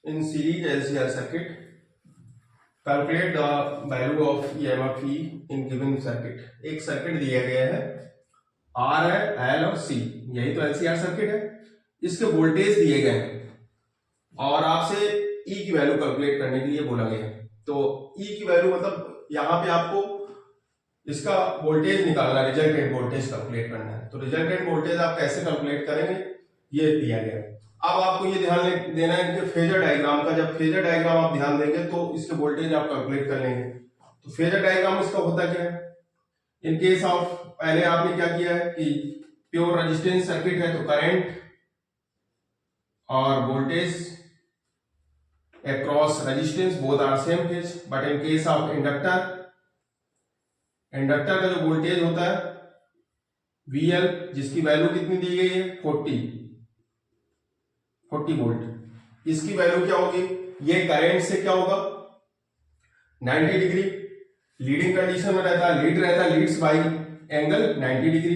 In series LCR circuit, calculate the value of EMF E in given circuit. एक circuit दिया गया है, R है, L और C, यही तो LCR सर्किट है। इसके वोल्टेज दिए गए हैं और आपसे E की वैल्यू कैलकुलेट करने के लिए बोला गया है। तो E की वैल्यू मतलब यहाँ पे आपको इसका वोल्टेज निकालना, रिजल्टेंट वोल्टेज कैलकुलेट करना है। तो रिजल्टेंट वोल्टेज आप कैसे कैलकुलेट करेंगे, ये दिया गया है। अब आपको ये ध्यान देना है कि फेजर डायग्राम का, जब फेजर डायग्राम आप ध्यान देंगे तो इसके वोल्टेज आप कैलकुलेट कर लेंगे। तो फेजर डायग्राम इसका होता क्या है, इन केस ऑफ, पहले आपने क्या किया है कि प्योर रेजिस्टेंस सर्किट है तो करंट और voltage across resistance both are same phase. But in case of inductor, inductor का जो वोल्टेज होता है VL, जिसकी वैल्यू कितनी दी गई है 40 वोल्ट, इसकी वैल्यू क्या होगी, ये करंट से क्या होगा 90 डिग्री, लीडिंग कंडीशन में रहता है, leads by angle 90 degree.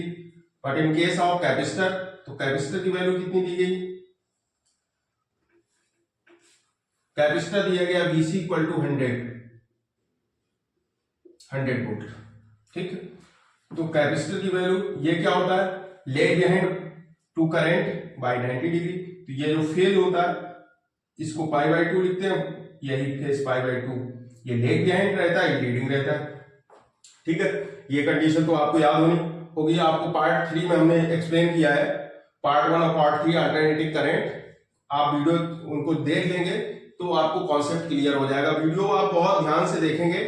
But in case of capacitor, तो कैपेसिटर की वैल्यू कितनी दी गई, कैपेसिटर दिया गया VC इक्वल टू 100 वोल्ट, ठीक है। तो कैपेसिटर की वैल्यू ये क्या होता है, lag behind to current by 90 degree. तो ये जो फेज होता है इसको π/2 लिखते हैं, यही फेज π/2, ये लेग बिहाइंड रहता है, ये लीडिंग रहता है, ठीक है। ये कंडीशन तो आपको याद होगी, आपको पार्ट 3 में हमने एक्सप्लेन किया है, पार्ट 1 और पार्ट 3 अल्टरनेटिंग करंट, आप वीडियो उनको देख लेंगे तो आपको कॉन्सेप्ट क्लियर हो जाएगा। वीडियो आप बहुत ध्यान से देखेंगे,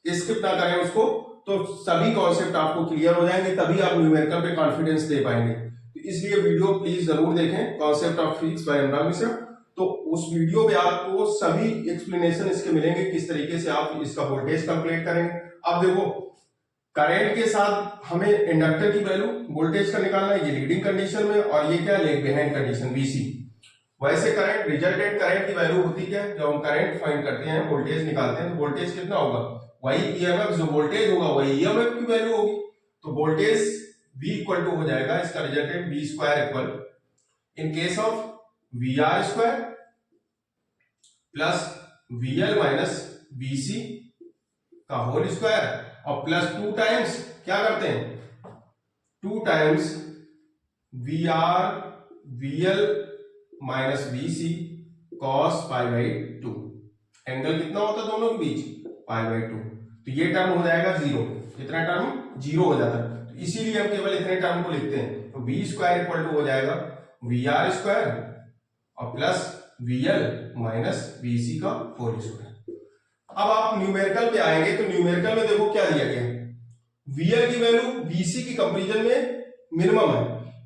स्किप ना करें उसको, तो सभी कॉन्सेप्ट आपको क्लियर हो जाएंगे, तभी आप न्यूमेरिकल पे कॉन्फिडेंस दे पाएंगे। तो इसलिए वीडियो प्लीज जरूर देखें, कॉन्सेप्ट ऑफ फिजिक्स बाय अनुराग मिश्रा। तो उस वीडियो पे आपको सभी एक्सप्लेनेशन इसके मिलेंगे, किस तरीके से आप इसका वोल्टेज कैलकुलेट करेंगे। अब देखो, करंट के साथ हमें इंडक्टर की वैल्यू वोल्टेज का निकालना है, ये लीडिंग कंडीशन में, और ये क्या लेग बिहाइंड कंडीशन VC। वैसे करंट, रिजल्टेंट करंट की वैल्यू होती क्या है, जब हम करंट फाइंड करते हैं, वोल्टेज निकालते हैं, तो वोल्टेज कितना होगा, वही EMF, जो वोल्टेज होगा वही EMF की वैल्यू होगी। तो वोल्टेज V इक्वल टू हो जाएगा, इसका resultant V square equal, in case of VR square plus VL minus VC का होल स्क्वायर, और प्लस 2 टाइम्स क्या करते हैं, 2 times VR VL minus VC cos π/2। Angle कितना होता है दोनों के बीच, π/2। तो ये टर्म हो जाएगा 0, इतना टर्म 0 हो जाता है, तो इसीलिए हम केवल इतने टर्म को लिखते हैं। तो V स्क्वायर इक्वल टू हो जाएगा VR स्क्वायर और प्लस VL माइनस VC का होल स्क्वायर। अब आप न्यूमेरिकल पे आएंगे, तो न्यूमेरिकल में देखो क्या दिया गया है, VL की वैल्यू VC की कंपैरिजन में मिनिमम है,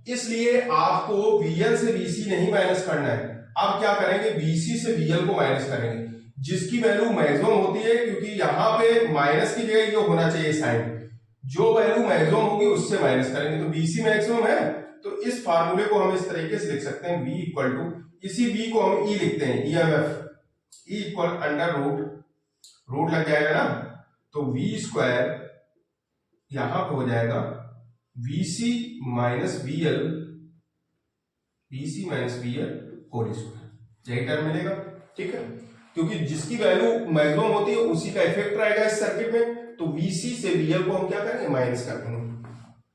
इसलिए आपको VL से VC नहीं माइनस करना है। अब क्या करेंगे, VC से VL को माइनस करेंगे, जिसकी वैल्यू मैक्सिमम होती है, क्योंकि यहां पे माइनस की जगह ये होना चाहिए साइन, जो वैल्यू मैक्सिमम होगी उससे माइनस करेंगे। तो VC मैक्सिमम है, तो इस फार्मूले को हम इस तरीके से लिख सकते हैं, V इक्वल टू, इसी V को हम E लिखते हैं, EMF, E equal under root लग जाएगा ना, तो V स्क्वायर यहां पे हो जाएगा VC minus VL whole square, यही टर्म मिलेगा, ठीक है। क्योंकि जिसकी वैल्यू मैक्सिमम होती है उसी का इफेक्ट रहेगा इस सर्किट में, तो VC से VL को हम क्या करेंगे, माइनस कर देंगे।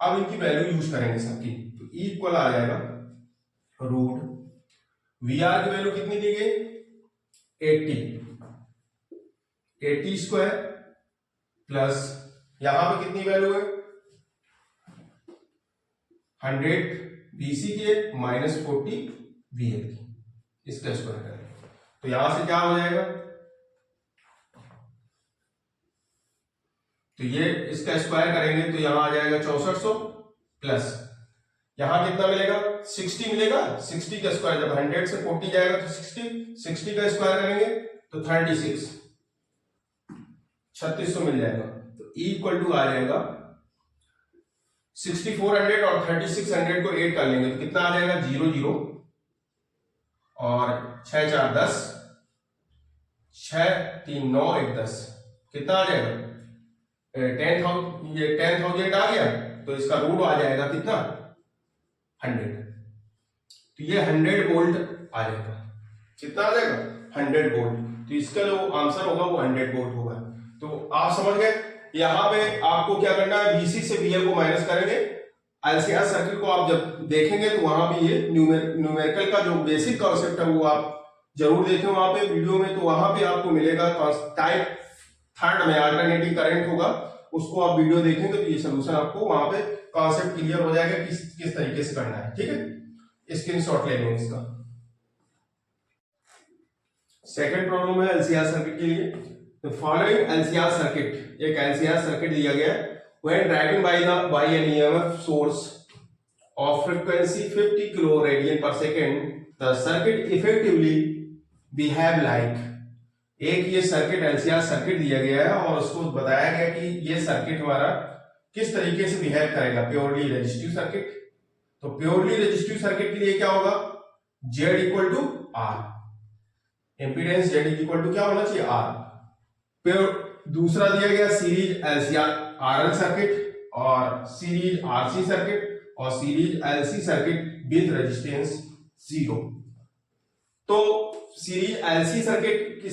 अब इनकी वैल्यू यूज करेंगे सबकी, तो E इक्वल आ जाएगा रूट, VR की वैल्यू कितनी दी गई 80 स्क्वायर, प्लस यहां पे कितनी वैल्यू है 100 VC की माइनस 40 VL की, इसका स्क्वायर करेंगे, तो यहां से क्या हो जाएगा, तो ये इसका स्क्वायर करेंगे तो यहां आ जाएगा 6400, प्लस यहां कितना मिलेगा 60 मिलेगा, 60 का स्क्वायर, जब 100 से 40 जाएगा तो 60 का स्क्वायर करेंगे तो 3600 मिल जाएगा। तो E इक्वल टू आ जाएगा 6400 और 3600 को ऐड कर लेंगे तो कितना आ जाएगा 00 और 6 4 10, 6 3 9 1 10, कितना आ जाएगा 10,000, ये 10,000 आ गया, तो इसका रूट आ जाएगा कितना 100, तो ये 100 वोल्ट आ जाएगा। कितना आ जाएगा 100 वोल्ट। तो इसका जो आंसर होगा वो 100 वोल्ट होगा। तो आप समझ गए। यहाँ पे आपको क्या करना है, VC से VL को माइनस करेंगे। LCR सर्किट को आप जब देखेंगे तो वहां भी ये न्यूमेरिकल का जो बेसिक कॉन्सेप्ट है वो आप जरूर देखें वहां पे वीडियो में। तो वहां पे आपको मिलेगा टाइप थर्ड में अल्टरनेटिंग करंट होगा, उसको आप वीडियो देखेंगे तो ये सोल्यूशन आपको वहां पे कॉन्सेप्ट क्लियर हो जाएगा किस तरीके से करना है। ठीक है, स्क्रीनशॉट ले लेंगे इसका। सेकंड प्रॉब्लम है LCR सर्किट के लिए। तो फॉलोइंग LCR सर्किट, एक LCR सर्किट दिया गया है। When driving by an EMF source of frequency 50 kilo radian per second, the circuit effectively behave like। एक ये सर्किट LCR सर्किट दिया गया है और उसको बताया गया कि ये सर्किट हमारा किस तरीके से बिहेव करेगा, प्योरली रेजिस्टिव सर्किट। तो प्योरली रेजिस्टिव सर्किट के लिए क्या होगा, Z equal to R, impedance Z equal to क्या होना चाहिए R। दूसरा दिया गया सीरीज LCR RL सर्किट और सीरीज RC सर्किट और series LC circuit with resistance 0। तो सीरीज LC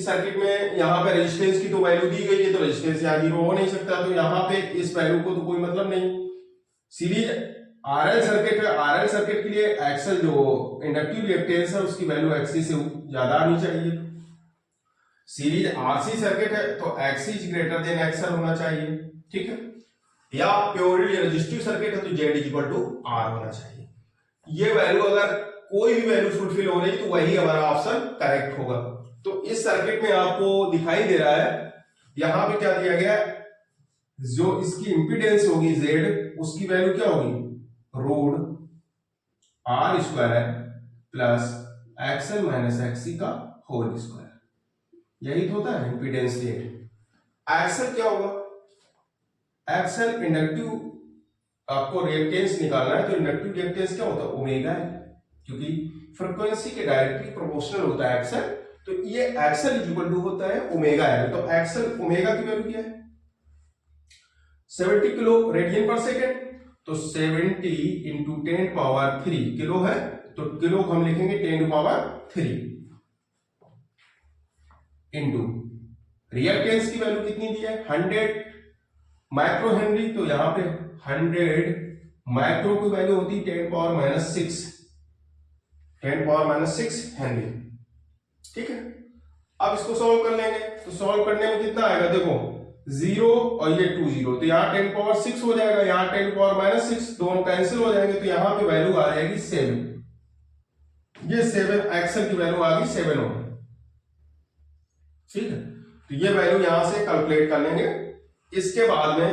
सर्किट में यहाँ पे रेजिस्टेंस की तो वैल्यू दी गई है, तो रेजिस्टेंस यहाँ 0 हो नहीं सकता, तो यहाँ पे इस वैल्यू को तो कोई मतलब नहीं। सीरीज RL सर्किट है, RL सर्किट के लिए एक्सल जो इंडक्टिव रिएक्टेंस है उसकी वैल्यू XC से ज्यादा आनी चाहिए। सीरीज RC सर्किट है तो XC is greater than XL होना चाहिए। ठीक है, या प्योरली रेजिस्टिव सर्किट है तो Z इक्वल टू R होना चाहिए। ये वैल्यू अगर कोई भी वैल्यू फुलफिल हो रही तो वही हमारा ऑप्शन करेक्ट होगा। तो इस सर्किट में आपको दिखाई दे रहा है यहां पे क्या दिया गया, जो इसकी इंपीडेंस होगी Z, उसकी वैल्यू क्या होगी root R square plus XL minus XC का होल स्क्वायर। यही तो होता है इंपीडेंस Z। एक्सल क्या होगा, एक्सल इंडक्टिव, आपको रिएक्टेंस निकालना है तो इंडक्टिव रिएक्टेंस क्या होता है ओमेगा है, क्योंकि फ्रीक्वेंसी के डायरेक्टली प्रोपोर्शनल होता है एक्सल। तो ये एक्सल इक्वल टू होता है ओमेगा है। तो एक्सल ओमेगा की वैल्यू क्या है 70 किलो रेडियन पर सेकेंड। तो 70 इंटू 10 पावर 3 किलो है, तो किलो को हम लिखेंगे 10 पावर 3 इंटू रिएक्टेंस की वैल्यू कितनी दी है 100 माइक्रो हेनरी। तो यहां पे 100 माइक्रो की वैल्यू होती है 10 power minus 6, 10 power minus 6 Henry. ठीक है, अब इसको सॉल्व कर लेंगे। तो सॉल्व करने में कितना आएगा देखो 0 और ये 2 0, तो यहाँ 10 पावर 6 हो जाएगा, यहाँ 10 पावर माइनस 6, दोनों कैंसिल हो जाएंगे। तो यहाँ पे वैल्यू आ जाएगी 7, ये 7 एक्सल की वैल्यू आ गई 7 होगी। ठीक है, तो ये वैल्यू यहां से कैलकुलेट कर लेंगे। इसके बाद में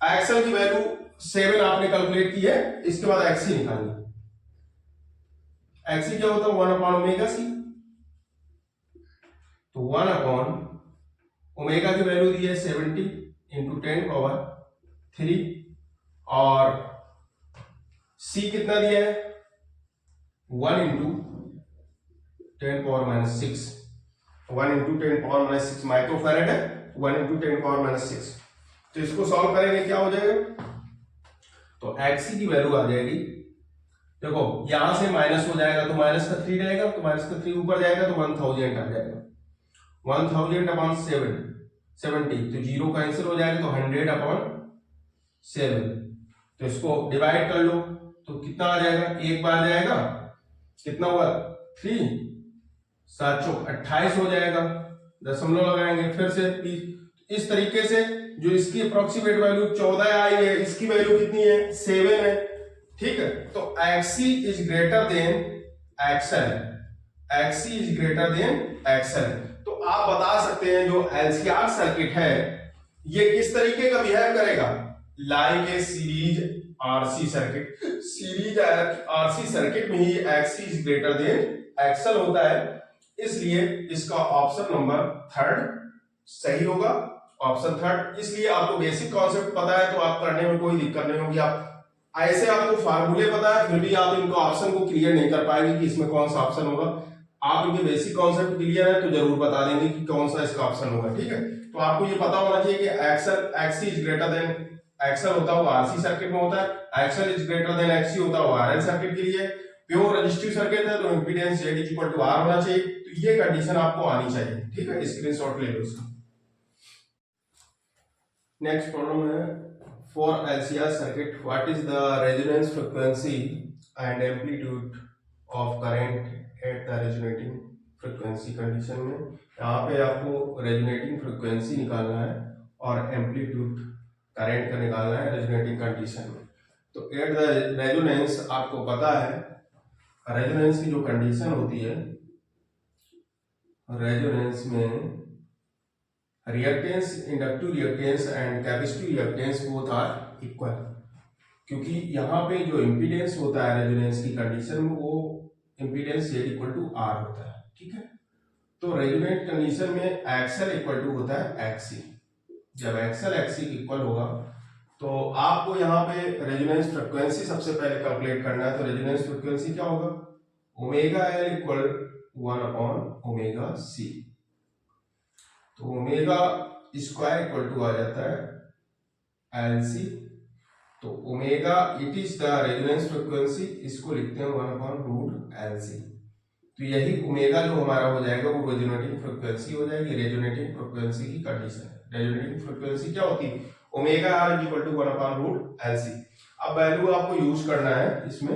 एक्सल की वैल्यू 7 आपने कैलकुलेट की है, इसके बाद एक्सी निकालनी। एक्सी क्या होता है 1 अपॉन ओमेगा सी। तो 1 अपॉन ओमेगा की वैल्यू दी है 70 इंटू 10 पावर 3 और सी कितना दिया है 1 into 10 power minus 6, 1 into 10 power minus 6 microfarad है, 1 इंटू 10 पावर माइनस 6। तो इसको सॉल्व करेंगे क्या हो जाएगा, तो एक्सी की वैल्यू आ जाएगी, देखो यहां से माइनस हो जाएगा तो माइनस का 3 रहेगा, तो माइनस का 3 ऊपर जाएगा तो 1000 आ जाएगा, 1000 अपॉन 70, तो 0 कैंसिल हो जाएगा, तो 100 अपॉन 7। तो इसको डिवाइड कर लो तो कितना आ जाएगा, एक बार जाएगा कितना हुआ 3, 7 चौक 28 हो जाएगा, दशमलव लगाएंगे फिर से 20। इस तरीके से जो इसकी अप्रोक्सीमेट वैल्यू 14 आई है, इसकी वैल्यू कितनी है 7 है। ठीक है, तो XC is greater than XL, XC is greater than XL। तो आप बता सकते हैं जो LCR सर्किट है ये किस तरीके का बिहेव करेगा, like a series RC circuit. Series RC circuit में ही XC is greater than XL होता है, इसलिए इसका ऑप्शन नंबर 3 सही होगा, ऑप्शन 3। इसलिए आपको बेसिक कॉन्सेप्ट पता है तो आप करने में कोई दिक्कत नहीं होगी। आप ऐसे आपको फार्मूले पता है फिर भी आप इनको ऑप्शन को क्लियर नहीं कर पाएंगे कि इसमें कौन सा ऑप्शन होगा। आप इनके बेसिक कॉन्सेप्ट क्लियर है तो जरूर बता देंगे कि कौन सा इसका ऑप्शन होगा। ठीक है, तो आपको ये पता होना चाहिए कि XC is greater than XL होता है वो RC सर्किट में होता है, XL is greater than XC होता है वो RL सर्किट के लिए। प्योर रजिस्टिव सर्किट है तो impedance Z is equal to R होना चाहिए। तो ये कंडीशन आपको आनी चाहिए, ठीक है, स्क्रीनशॉट ले लो इसका। नेक्स्ट प्रॉब्लम है, for LCR circuit what is the resonance frequency and amplitude of current at the resonating frequency condition में। यहाँ पे आपको रेजोनेटिंग फ्रीक्वेंसी निकालना है और एम्पलीट्यूड करंट का निकालना है रेजोनेटिंग कंडीशन में। तो एट द रेजोनेंस आपको पता है रेजोनेंस की जो कंडीशन होती है, रेजोनेंस में reactance, inductive reactance and capacitive reactance both are equal, क्योंकि यहाँ पे जो इम्पीडेंस होता है रेजोनेंस की कंडीशन में वो impedance Z equal to R होता है, ठीक है। तो रेजोनेंट कंडीशन में एक्सएल इक्वल टू होता है एक्सी। जब एक्सएल एक्सी इक्वल होगा तो आपको यहाँ पे रेजोनेंस फ्रीक्वेंसी सबसे पहले कैलकुलेट करना है। तो रेजोनेंस फ्रीक्वेंसी क्या होगा, ओमेगा एल इक्वल 1/ओमेगा सी। तो ओमेगा स्क्वायर इक्वल टू आ जाता है एल सी। तो omega it is the resonance frequency, इसको लिखते हैं 1/√LC। तो यही ओमेगा जो हमारा हो जाएगा वो रेजोनेटिंग फ्रीक्वेंसी हो जाएगी, रेजोनेटिंग फ्रीक्वेंसी की कंडीशन है। रेजोनेटिंग फ्रीक्वेंसी क्या होती है, omega are equal to 1/√LC। अब वैल्यू आपको यूज करना है इसमें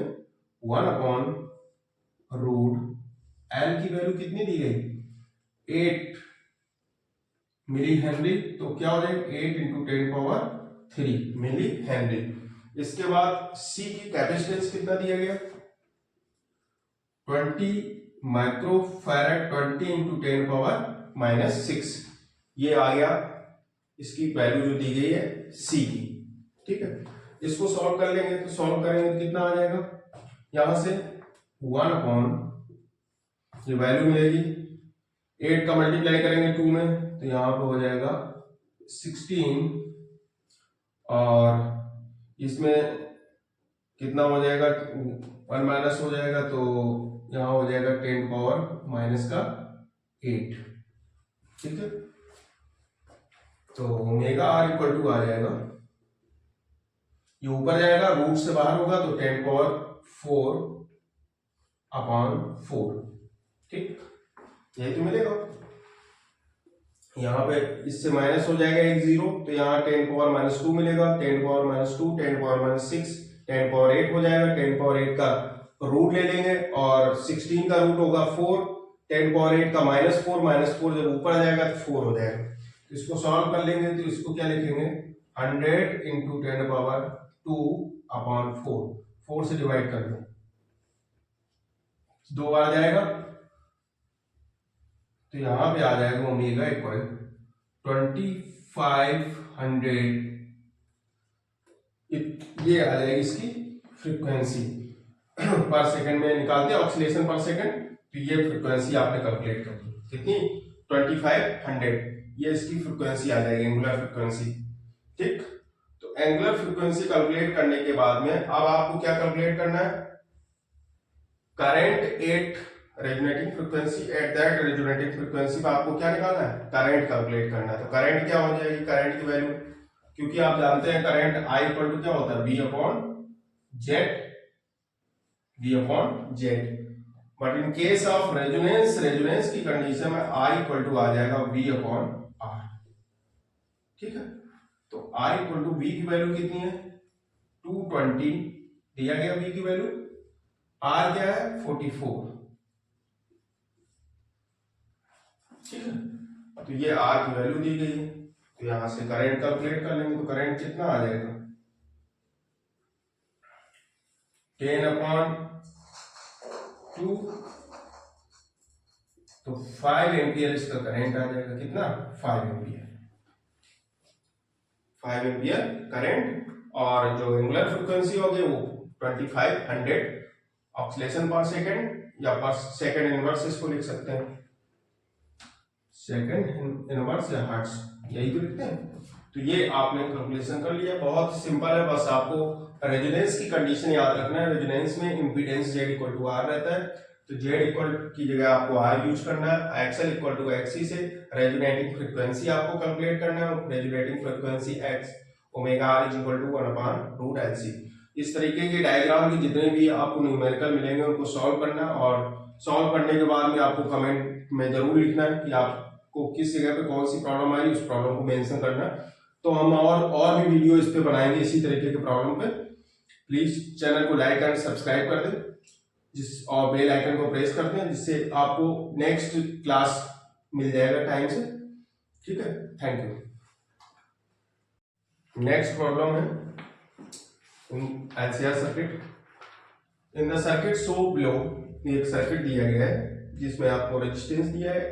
1/√L की वैल्यू कितनी दी गई, 8 मिली हेनरी। तो क्या हो जाएगा 8 × 10³ मिली हेनरी। इसके बाद C की कैपेसिटेंस कितना दिया गया, 20 माइक्रोफैरड, 20 × 10⁻⁶ ये आ गया इसकी वैल्यू जो दी गई है C की, ठीक है। इसको सॉल्व कर लेंगे, तो सॉल्व करेंगे तो कितना आ जाएगा, यहां से 1/ ये वैल्यू मिलेगी, 8 का मल्टीप्लाई करेंगे 2 में तो यहाँ पे हो जाएगा 16, और इसमें कितना हो जाएगा 1 माइनस हो जाएगा, तो यहाँ हो जाएगा 10⁻⁸, ठीक है। तो ओमेगा आर इक्वल टू आ जाएगा, ये ऊपर जाएगा रूट से बाहर होगा तो 10⁴/4, ठीक, यही तो मिलेगा। यहाँ पे इससे माइनस हो जाएगा एक 0, तो यहाँ 10⁻⁻2 मिलेगा, 10⁻⁻2, 10⁻⁻6, 10⁻8 हो जाएगा। 10⁻8 का रूट ले लेंगे और 16 का रूट होगा 4, 10⁻8 का -4 जब ऊपर आ जाएगा तो 4 हो जाएगा। तो इसको सॉल्व कर लेंगे तो इसको क्या लिखेंगे, 100 × 10⁻²/4, 4 से डिवाइड कर दो, 2 बार जाएगा तो यहां पे आ जाएगा ओमेगा इक्वल 2500, ये आ जाएगी इसकी फ्रीक्वेंसी पर सेकंड में निकालते हैं, ऑक्सीलेशन पर सेकंड। तो ये फ्रीक्वेंसी आपने कैलकुलेट कर दी, कितनी 2500, ये इसकी फ्रीक्वेंसी आ जाएगी, एंगुलर फ्रीक्वेंसी, ठीक। तो एंगुलर फ्रीक्वेंसी कैलकुलेट करने के बाद में अब आपको क्या कैलकुलेट करना है, current eight resonating frequency, at that resonating frequency पे आपको क्या निकालना है, करंट कैलकुलेट करना है। तो करंट क्या हो जाएगी, करंट की वैल्यू, क्योंकि आप जानते हैं करंट I इक्वल टू क्या होता है, V/Z, but in case of resonance की कंडीशन में I इक्वल टू आ जाएगा V/R, ठीक है। तो I इक्वल टू V की वैल्यू कितनी है, 220 दिया गया V की वैल्यू, R क्या है 44, ठीक है। तो ये R की वैल्यू दी गई है, तो यहां से करंट कैलकुलेट कर लेंगे। तो करंट कितना आ जाएगा, 10/2, तो 5 एम्पियर इसका करंट आ जाएगा, कितना 5 एम्पियर करंट। और जो एंगुलर फ्रीक्वेंसी होगी वो 2500 ऑक्सीलेशन पर सेकंड, या पर सेकंड इनवर्स इसको लिख सकते हैं, सेकंड इनवर्स या हर्ट्ज, यही तो लिखते हैं। तो ये आपने कैलकुलेशन कर लिया, बहुत सिंपल है। बस आपको रेजोनेंस की कंडीशन याद रखना है। रेजोनेंस में impedance Z equal to R रहता है, तो Z इक्वल की जगह आपको R यूज करना है। XL इक्वल टू XC से रेजोनेटिंग फ्रीक्वेंसी आपको कैलकुलेट करना है, resonating frequency X omega R is equal to 1/√LC। इस तरीके के डायग्राम के जितने भी आपको न्यूमेरिकल मिलेंगे उनको सॉल्व करना, और सॉल्व करने के बाद में आपको कमेंट में जरूर लिखना है कि आपको किस जगह पे कौन सी प्रॉब्लम आई, उस प्रॉब्लम को मेंशन करना। तो हम और भी वीडियो इस पे बनाएंगे इसी तरीके के प्रॉब्लम पे। प्लीज चैनल को लाइक एंड सब्सक्राइब कर दें और बेल आइकन को प्रेस कर दें, जिससे आपको नेक्स्ट क्लास मिल जाएगा टाइम से। ठीक है, थैंक यू। नेक्स्ट प्रॉब्लम है NCR circuit. In the circuit show below, एक सर्किट दिया गया है जिसमें आपको रेजिस्टेंस दिया है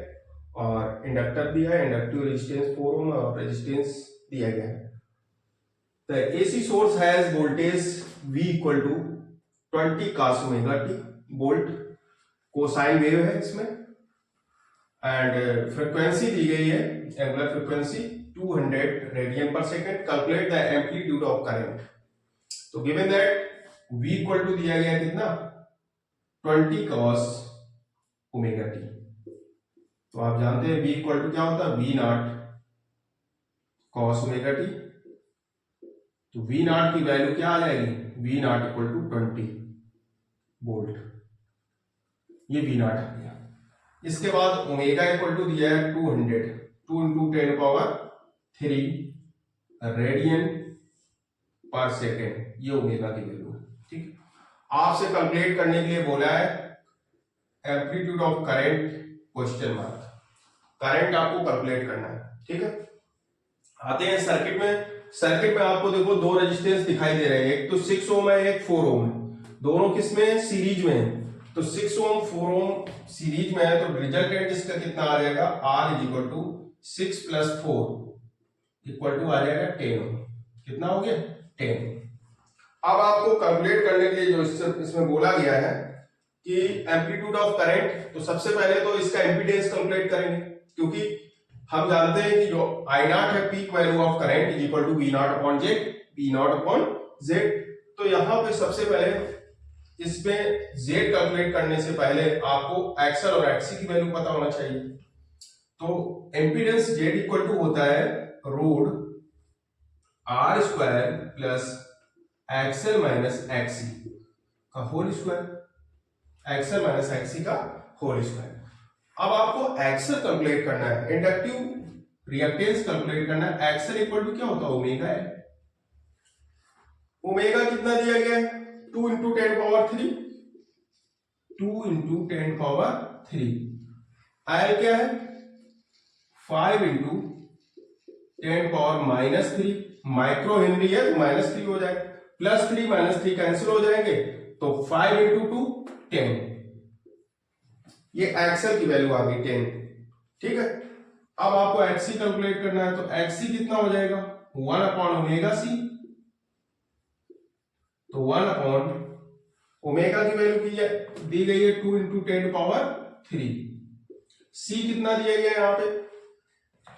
और इंडक्टर दिया है, इंडक्टिव रेजिस्टेंस 4 ओम और रेजिस्टेंस दिया गया है। The AC source has voltage V equal to 20 cos omega t volt, cosine wave है इसमें, एंड फ्रीक्वेंसी दी गई है angular frequency 200 radian per second. Calculate the amplitude of current. तो given that V equal to दिया गया कितना 20 cos omega t। तो आप जानते हैं V इक्वल टू क्या होता है, V naught cos omega t। तो V नॉट की वैल्यू क्या आ जाएगी, V naught equal to 20 volt, ये V नॉट आ गया। इसके बाद ओमेगा इक्वल टू दिया है 200, 2 into 10 power 3 radian per second, ये ओमेगा की वैल्यू है। ठीक, आपसे कैलकुलेट करने के लिए बोला है amplitude of current question mark, current आपको कैलकुलेट करना है। ठीक है, आते हैं सर्किट में। सर्किट में आपको देखो दो रेजिस्टेंस दिखाई दे रहे हैं, एक तो 6 ओम है, एक 4 ओम है, दोनों किसमें सीरीज में है। तो 6 ओम 4 ओम सीरीज में है, तो रिजल्टेंट इसका कितना आ जाएगा, R is equal to 6 plus 4 equal to आ जाएगा 10 ओम। कितना हो गया 10। अब आपको कैलकुलेट करने के लिए जो इसमें बोला गया है कि एम्पलीट्यूड ऑफ करंट, तो सबसे पहले तो इसका इंपीडेंस कैलकुलेट करेंगे, क्योंकि हम जानते हैं कि जो I नॉट है peak value of current is equal to V naught upon Z, V naught upon Z. तो यहां पे सबसे पहले इसमें जेड कैलकुलेट करने से पहले आपको एक्सएल और एक्सी की वैल्यू पता होना चाहिए। तो इंपीडेंस जेड इक्वल टू होता है root R square plus XL minus XC का whole square, XL minus XC का होल स्क्वायर। अब आपको एक्सएल कैलकुलेट करना है, इंडक्टिव रिएक्टेंस कैलकुलेट करना है। एक्सएल इक्वल टू क्या होता है, ओमेगा है। ओमेगा कितना दिया गया है, 2 into 10 power 3, 2 into 10 power 3। L क्या है 5 into 10 power minus 3, micro Henry है तो माइनस 3 हो जाएगा, प्लस 3 माइनस 3 कैंसिल हो जाएंगे, तो 5 इंटू 2 10, ये एक्सएल की वैल्यू आ गई 10। ठीक है, अब आपको एक्सी कैलकुलेट करना है, तो एक्सी कितना हो जाएगा 1 अपॉन ओमेगा सी। तो 1 अपॉन ओमेगा की वैल्यू दी गई है 2 इंटू 10 पावर 3। सी कितना दिया गया है, यहाँ पे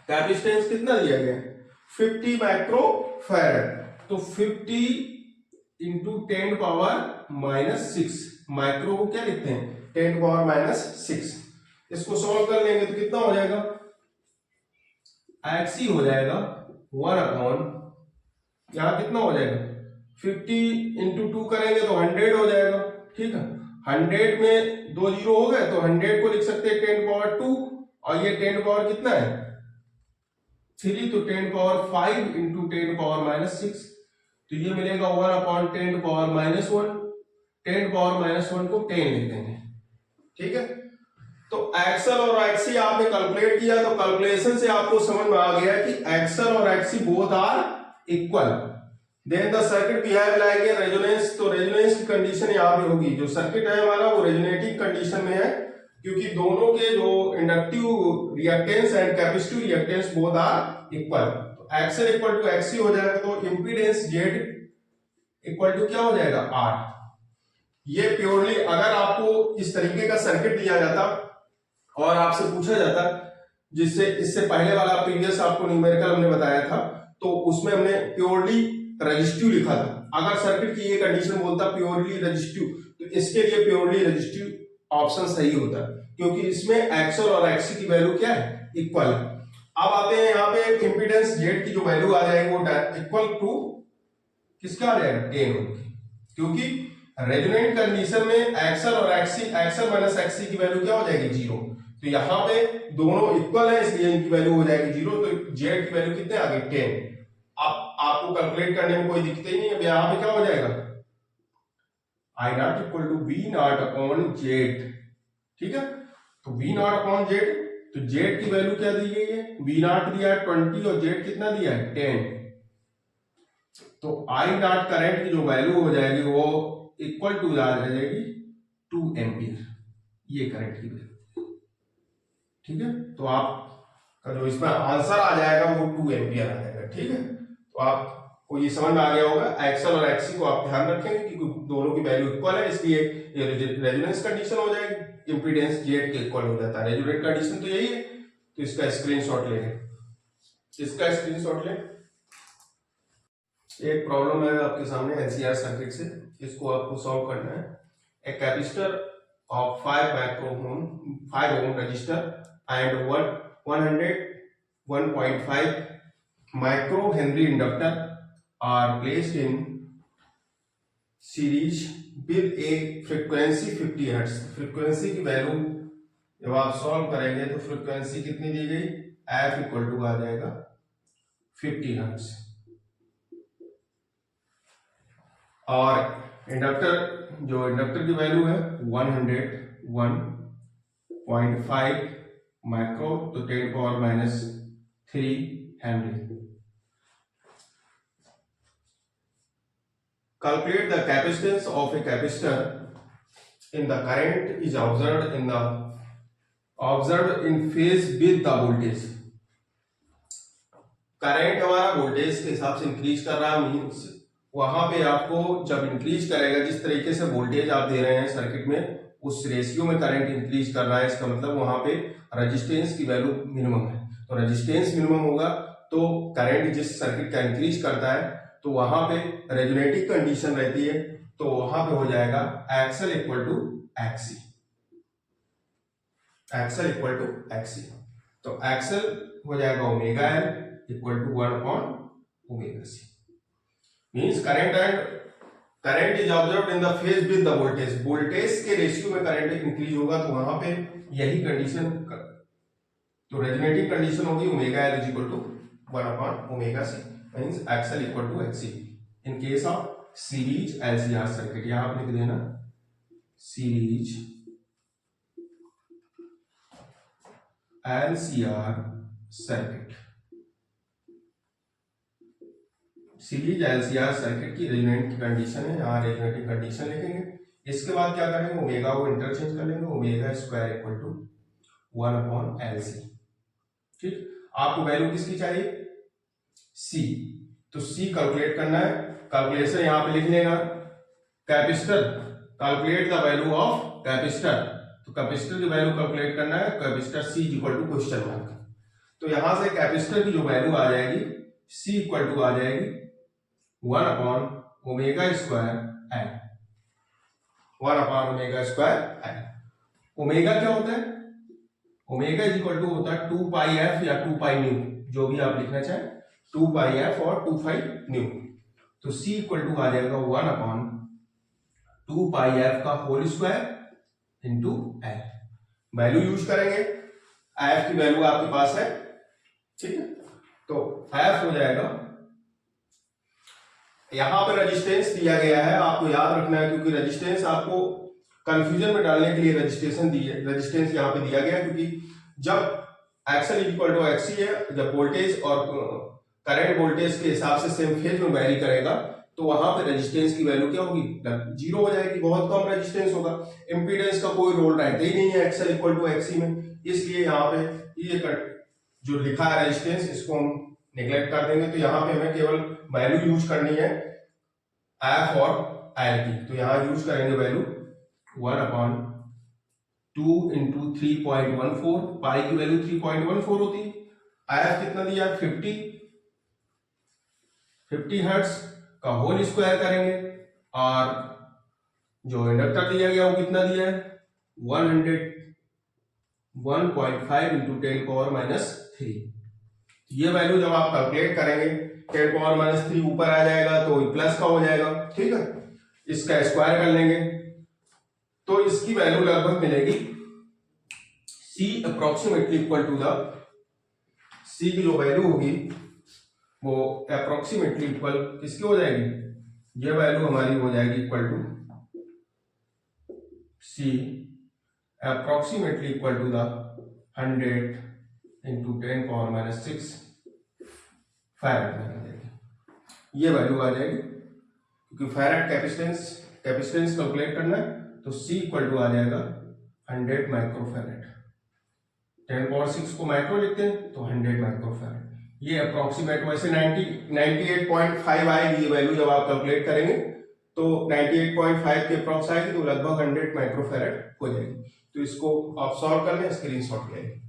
कैपेसिटेंस कितना दिया गया है 50 माइक्रो फैराड। तो 50 इंटू 10 पावर माइनस 6, माइक्रो को क्या लिखते हैं 10 पावर माइनस 6। इसको सॉल्व कर लेंगे तो कितना हो जाएगा, एक्सी हो जाएगा 1 अपॉन, यहां कितना हो जाएगा 50 इंटू 2 करेंगे तो 100 हो जाएगा। ठीक है, 100 में 2 जीरो हो गए तो 100 को लिख सकते हैं 10 पावर 2, और ये 10 पावर कितना है 3, तो 10 पावर 5 इंटू 10 पावर माइनस 6, तो ये मिलेगा 1 upon 10 power minus 1। 10 power minus 1 को 10 लिख देंगे। ठीक है, तो एक्सएल और एक्सी आपने कैलकुलेट किया, तो कैलकुलेशन से आपको समझ में आ गया कि एक्सएल और XC both are equal. Then the circuit behave like a resonance, तो रेजोनेंस की कंडीशन यहाँ पे होगी, जो सर्किट है हमारा वो रेजोनेटिंग कंडीशन में है, क्योंकि दोनों के जो inductive reactance and capacitive reactance both are equal. तो एक्सएल इक्वल टू एक्सी हो जाएगा, तो इंपीडेंस जेड इक्वल टू क्या हो जाएगा आर। ये प्योरली अगर आपको इस तरीके का सर्किट दिया जाता और आपसे पूछा जाता, जिससे इससे पहले वाला प्रीवियस आपको न्यूमेरिकल हमने बताया था, तो उसमें हमने प्योरली रेजिस्टिव लिखा था। अगर सर्किट की ये कंडीशन बोलता प्योरली रेजिस्टिव, तो इसके लिए प्योरली रेजिस्टिव ऑप्शन सही होता है, क्योंकि इसमें एक्सएल और एक्सी की वैल्यू क्या है इक्वल है। अब आते हैं यहाँ पे इंपीडेंस जेड की जो वैल्यू आ जाएगी वो इक्वल टू किसका आ जाएगा 10 ओम की। क्योंकि रेजोनेंट कंडीशन में एक्सल और एक्सी, एक्सल माइनस एक्सी की वैल्यू क्या हो जाएगी 0। तो यहाँ पे दोनों इक्वल है इसलिए इनकी वैल्यू हो जाएगी 0। तो जेड की वैल्यू कितने आ गई 10। अब आपको कैलकुलेट करने में कोई दिक्कत ही नहीं है। यहाँ पे क्या हो जाएगा I naught equal to V naught upon Z. ठीक है, तो वी नॉट अपॉन जेड, तो जेड की वैल्यू क्या दी गई है, वी नॉट दिया है 20 और जेड कितना दिया है 10। तो आई नॉट करंट की जो वैल्यू हो जाएगी वो इक्वल टू आ जाएगी 2 एम्पियर, ये करंट की वैल्यू। ठीक है, तो आपका जो इसमें आंसर आ जाएगा वो 2 एम्पियर आ जाएगा। ठीक है, तो आपको ये समझ में आ गया होगा। एक्सल और एक्सी को आप ध्यान रखेंगे क्योंकि दोनों की वैल्यू इक्वल है, इसलिए ये रेजोनेंस कंडीशन हो जाएगी, इंपीडेंस जेड के इक्वल हो जाता है। रेजोनेंट कंडीशन तो यही है, तो इसका स्क्रीनशॉट लेंगे, इसका स्क्रीनशॉट लें। एक प्रॉब्लम है आपके सामने एनसीआर सर्किट से, इसको आपको सॉल्व करना है। A capacitor of 5 ohm resistor and 101.5 micro henry inductor are placed in series with a frequency 50 hertz. Frequency की वैल्यू जब आप सॉल्व करेंगे तो फ्रीक्वेंसी कितनी दी गई, एफ इक्वल टू आ जाएगा 50 हर्ट्ज। और इंडक्टर, जो इंडक्टर की वैल्यू है 101.5 माइक्रो तो 10⁻³ Henry. Calculate the capacitance of a capacitor in the current is observed in phase with the voltage। Current हमारा वोल्टेज के हिसाब से इंक्रीज कर रहा है, मींस वहां पे आपको जब इंक्रीज करेगा, जिस तरीके से वोल्टेज आप दे रहे हैं सर्किट में उस रेशियो में करंट इंक्रीज कर रहा है, इसका मतलब वहां पे रेजिस्टेंस की वैल्यू मिनिमम है। तो रेजिस्टेंस मिनिमम होगा तो करंट जिस सर्किट का इंक्रीज करता है तो वहां पे रेजोनेटिंग कंडीशन रहती है, तो वहां पे हो जाएगा XL equal to XC, XL equal to XC. तो एक्सल हो जाएगा ओमेगा एल इक्वल टू 1/ओमेगा C. Means current is observed in the phase with the voltage. Voltage के रेशियो में करंट इंक्रीज होगा तो वहां पे यही कंडीशन, तो रेजोनेटिंग कंडीशन होगी omega L is equal to 1/ओमेगा C, means XL equal to XC in case of series LCR circuit. यहां आप लिख देना series LCR circuit. Series LCR circuit की रेजोनेंट कंडीशन है, यहाँ रेजोनेटिंग कंडीशन लिखेंगे। इसके बाद क्या करेंगे, ओमेगा को इंटरचेंज कर लेंगे, omega square equal to 1/LC। ठीक, आपको वैल्यू किसकी चाहिए, सी, तो सी कैलकुलेट करना है। कैलकुलेशन यहाँ पे लिख लेगा, capacitor calculate the value of capacitor, तो कैपेसिटर की वैल्यू कैलकुलेट करना है, capacitor C equal to question mark. तो यहां से कैपेसिटर की जो वैल्यू आ जाएगी सी इक्वल टू आ जाएगी 1/ओमेगा स्क्वायर एल, 1/ओमेगा स्क्वायर एल। ओमेगा क्या होता है, ओमेगा इज इक्वल टू होता है 2 पाई एफ या 2 पाई न्यू, जो भी आप लिखना चाहें, 2 पाई एफ और 2 पाई न्यू। तो सी इक्वल टू आ जाएगा 1/2 पाई एफ का whole square into L. Value use करेंगे, एफ की वैल्यू आपके पास है, ठीक है, तो एफ हो जाएगा, यहां पर रेजिस्टेंस दिया गया है, आपको याद रखना है क्योंकि रेजिस्टेंस आपको कंफ्यूजन में डालने के लिए रजिस्ट्रेशन दी है, रेजिस्टेंस यहां पे दिया गया है क्योंकि जब एक्सल इक्वल टू एक्सी है, जब वोल्टेज और करंट वोल्टेज के हिसाब से सेम फेज में वैरी करेगा तो वहां पे रेजिस्टेंस की वैल्यू क्या होगी, जीरो हो जाएगी, बहुत कम रेजिस्टेंस होगा। इंपीडेंस का कोई रोल रहता ही नहीं है एक्सल इक्वल टू एक्सी में, इसलिए यहाँ पे ये जो लिखा है रेजिस्टेंस इसको हम नेग्लेक्ट कर देंगे। तो यहाँ पे हमें केवल वैल्यू यूज करनी है एफ और एल की, तो यहाँ यूज करेंगे वैल्यू 1/2 इंटू 3.14, पाई की वैल्यू 3.14 होती है, एफ कितना दिया 50 हर्ट्ज का होल स्क्वायर करेंगे, और जो इंडक्टर दिया गया वो कितना दिया है 101.5 इंटू 10⁻³ ये वैल्यू जब आप कैलकुलेट करेंगे 10⁻³ ऊपर आ जाएगा तो प्लस का हो जाएगा, ठीक है। इसका स्क्वायर कर लेंगे तो इसकी वैल्यू लगभग मिलेगी C approximately equal to the C की जो वैल्यू होगी वो अप्रोक्सीमेटली इक्वल किसकी हो जाएगी, ये वैल्यू हमारी हो जाएगी equal to C approximately equal to the 100 into 10⁻⁻6 farad में आ जाएगी, ये वैल्यू आ जाएगी। क्योंकि फैरेड कैपेसिटेंस कैलकुलेट करना है तो C इक्वल टू आ जाएगा 100 माइक्रोफैरेड। 10⁻6 को माइक्रो लिखते हैं तो 100 माइक्रोफैरेड। ये अप्रोक्सीमेट वैसे 98.5 आएगी ये वैल्यू, जब आप कैलकुलेट करेंगे तो 98.5 के अप्रॉक्स आएगी तो लगभग 100 माइक्रोफैरेड हो जाएगी। तो इसको आप सॉल्व कर लें, स्क्रीनशॉट ले लें।